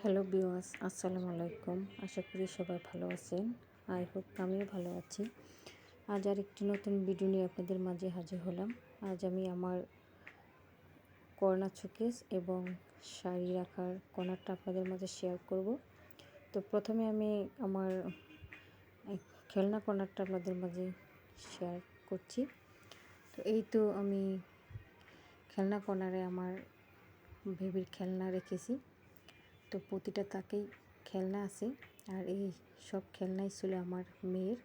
Hello viewers, আসসালামু আলাইকুম। আশা করি সবাই ভালো আছেন। আই হোপ আমিও ভালো আছি। আজ আর একটি নতুন ভিডিও নিয়ে আপনাদের মাঝে হাজির হলাম। আজ আমি আমার কর্নার শোকেস এবং শাড়ি রাখার কর্নারটা আপনাদের মাঝে শেয়ার করব। তো প্রথমে আমি আমার খেলনা কর্নারটা আপনাদের মাঝে শেয়ার করছি। তো এই তো আমি খেলনা কর্নারে আমার বেবির খেলনা রেখেছি। তো প্রতিটা তাকেই খেলনা আছে, আর এই সব খেলনাই ছিল আমার মেয়ের।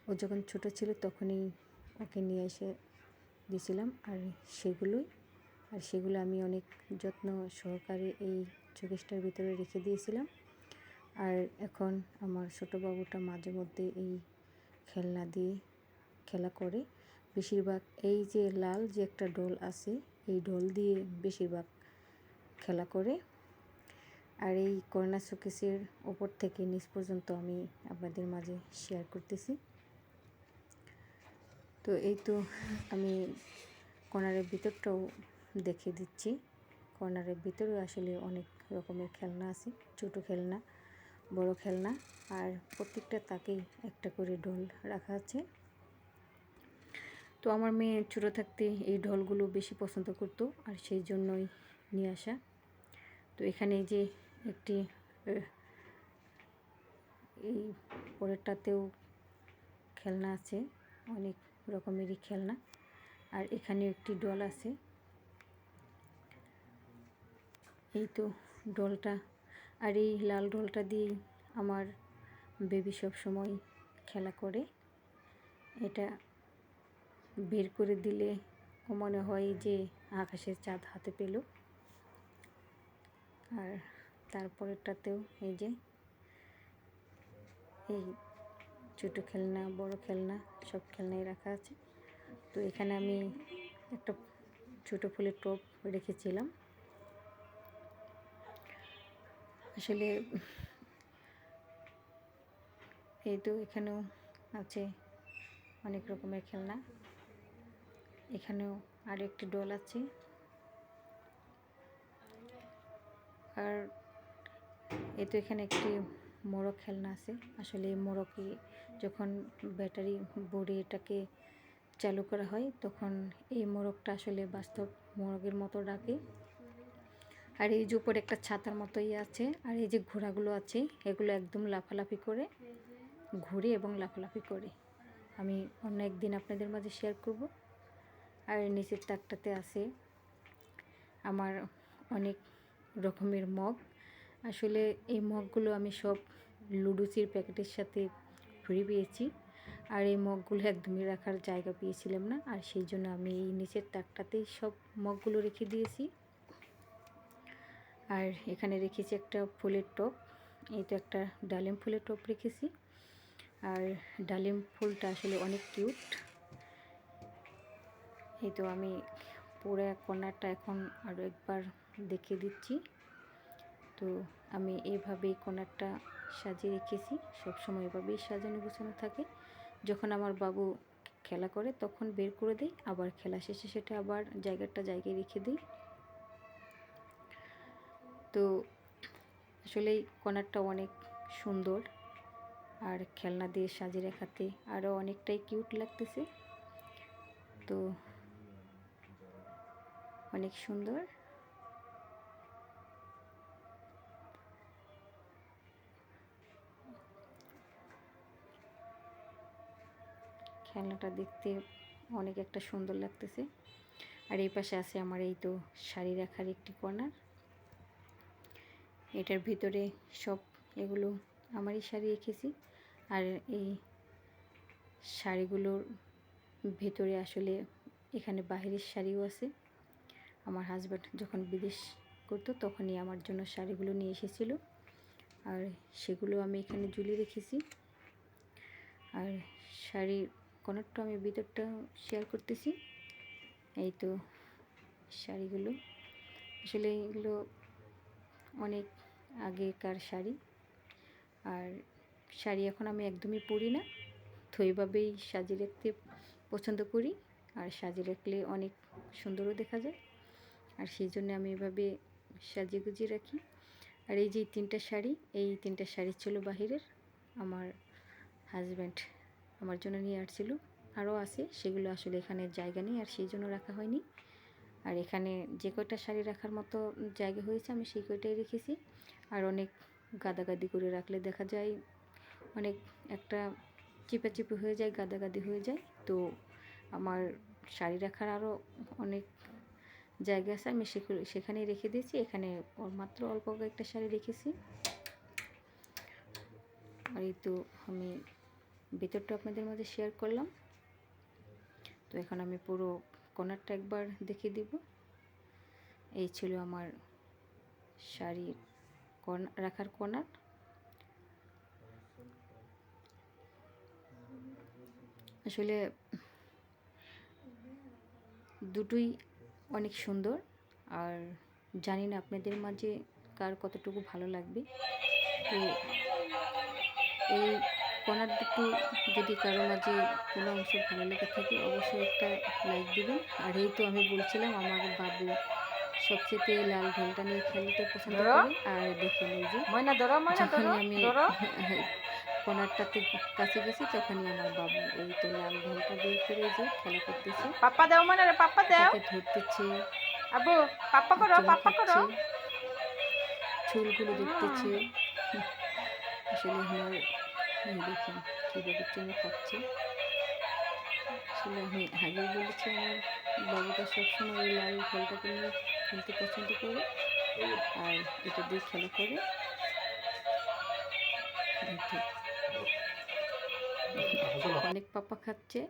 ও যখন ছোট ছিল তখনই ওকে নিয়ে এসে দিয়েছিলাম, আর সেগুলো আমি অনেক যত্ন সহকারে এই শোকেসটার ভিতরে রেখে দিয়েছিলাম। আর এখন আমার ছোটো বাবুটা মাঝে মধ্যে এই খেলনা দিয়ে খেলা করে। বেশিরভাগ এই যে লাল যে একটা ডল আছে, এই ডল দিয়ে বেশিরভাগ খেলা করে। আর এই কর্নার শোকেসের ওপর থেকে নিচ পর্যন্ত আমি আপনাদের মাঝে শেয়ার করতেছি। তো এই তো আমি কর্নারের ভিতরটাও দেখিয়ে দিচ্ছি। কর্নারের ভিতরেও আসলে অনেক রকমের খেলনা আছে, ছোটো খেলনা, বড় খেলনা, আর প্রত্যেকটা তাকেই একটা করে ডল রাখা আছে। তো আমার মেয়ে ছোটো থাকতে এই ডলগুলো বেশি পছন্দ করতো, আর সেই জন্যই নিয়ে আসা। তো এখানে যে একটি এই পরেরটাতেও খেলনা আছে, অনেক রকমেরই খেলনা, আর এখানেও একটি ডল আছে। এই তো ডলটা, আর এই লাল ডলটা দিয়েই আমার বেবি সব সময় খেলা করে। এটা বের করে দিলে ও মনে হয় যে আকাশের চাঁদ হাতে পেল। আর তারপরেরটাতেও এই যে এই ছোটো খেলনা, বড় খেলনা, সব খেলনাই রাখা আছে। তো এখানে আমি একটা ছোটো ফুলের টব রেখেছিলাম। আসলে এই তো এখানেও আছে অনেক রকমের খেলনা। এখানেও আরও একটি ডল আছে। আর এই তো এখানে একটি মোরগ খেলনা আছে। আসলে এই মোরগে যখন ব্যাটারি বোর্ডে এটাকে চালু করা হয়, তখন এই মোরগটা আসলে বাস্তব মোরগের মতো ডাকে। আর এই যে উপরে একটা ছাতার মতোই আছে, আর এই যে ঘোড়াগুলো আছে, এগুলো একদম লাফালাফি করে, ঘুরে এবং লাফালাফি করে। আমি অন্য একদিন আপনাদের মাঝে শেয়ার করব। আর নিচের তাকটাতে আছে আমার অনেক রকমের মগ। আসলে এই মগগুলো আমি সব লুডুসির প্যাকেটের সাথে ফ্রি পেয়েছি, আর এই মগগুলো একদমই রাখার জায়গা পেয়েছিলাম না, আর সেই জন্য আমি এই নিচের তাকটাতেই সব মগগুলো রেখে দিয়েছি। আর এখানে রেখেছি একটা ফুলের টব। এই তো একটা ডালিম ফুলের টব রেখেছি, আর ডালিম ফুলটা আসলে অনেক কিউট। এই তো আমি পুরো কর্নারটা এখন আরও একবার দেখিয়ে দিচ্ছি। তো আমি এইভাবেই কর্নারটা সাজিয়ে রেখেছি, সবসময় এভাবেই সাজানো গোছানো থাকে। যখন আমার বাবু খেলা করে তখন বের করে দিই, আবার খেলা শেষে সেটা আবার জায়গায় রেখে দিই। তো আসলে এই কর্নারটা অনেক সুন্দর, আর খেলনা দিয়ে সাজিয়ে রাখাতে আরও অনেকটাই কিউট লাগতেছে। তো অনেক সুন্দর। খেলনাটা দেখতে অনেক একটা সুন্দর লাগতেছে। আর এই পাশে আছে আমার এই তো শাড়ি রাখার একটি কর্নার। এটার ভিতরে সব এগুলো আমারই শাড়ি রেখেছি। আর এই শাড়িগুলোর ভিতরে আসলে এখানে বাহিরের শাড়িও আছে। আমার হাজব্যান্ড যখন বিদেশ করতো তখনই আমার জন্য শাড়িগুলো নিয়ে এসেছিল, আর সেগুলো আমি এখানে ঝুলিয়ে রেখেছি। আর শাড়ির কর্নারটা আমি ভিতরটা শেয়ার করতেছি। এই তো শাড়িগুলো, আসলে এগুলো অনেক আগেকার শাড়ি। আর শাড়ি এখন আমি একদমই পরি না, তো এইভাবেই সাজিয়ে রাখতে পছন্দ করি। আর সাজিয়ে রাখলে অনেক সুন্দরও দেখা যায়, আর সেই জন্য আমি এভাবে সাজিয়ে গুজিয়ে রাখি। আর এই যে 3টা শাড়ি, এই 3টা শাড়ি ছিল বাহিরের, আমার হাজব্যান্ড আমার জন্য নিয়ে আসছিল। আরও আছে, সেগুলো আসলে এখানে জায়গা নেই আর সেই জন্য রাখা হয়নি। আর এখানে যে কয়টা শাড়ি রাখার মতো জায়গা হয়েছে আমি সেই কয়টাই রেখেছি। আর অনেক গাদাগাদি করে রাখলে দেখা যায় অনেক একটা চিপে হয়ে যায়, গাদাগাদি হয়ে যায়। তো আমার শাড়ি রাখার আরও অনেক জায়গা আছে, আমি সেখানেই রেখে দিয়েছি। এখানে মাত্র অল্প কয়েকটা শাড়ি রেখেছি। আর এই তো আমি ভেতরটা আপনাদের মাঝে শেয়ার করলাম। তো এখন আমি পুরো কর্নারটা একবার দেখিয়ে দিব। এই ছিল আমার শাড়ির রাখার কর্নার। আসলে দুটোই অনেক সুন্দর, আর জানি না আপনাদের মাঝে কার কতটুকু ভালো লাগবে। তো এই কর্নার দুটো যদি কারো মাঝে কোনো অংশ ভালো লেগে থাকে অবশ্যই একটা লাইক দিবেন। আর এই তো আমি বলছিলাম আমার বাবু সবচেয়ে লাল ঢোলটা নিয়ে খেলতে পছন্দ করে। আর দেখেন এই যে যখনই আমি কর্নারটাতে কাছে গেছি তখনই আমার বাবু এই তো লাল ঢোলটা বের করে যে খেলা করতেছে, পাপ্পা দাও মানে রে, পাপ্পা দাও, ধরতেছে, আবু পাপ্পা করো, পাপ্পা করো, চুলগুলো দেখতেছে। আসলে আমার দেখেন কীভাবে চুমু খাচ্ছে। আসলে আমি আগেই বলেছি আমার বাবুটা সবসময় ওই লাল ঢোলটাকে নিয়ে খেলতে পছন্দ করে আর এটা দিয়ে খেলা করে। অনেক পাপা খাচ্ছে।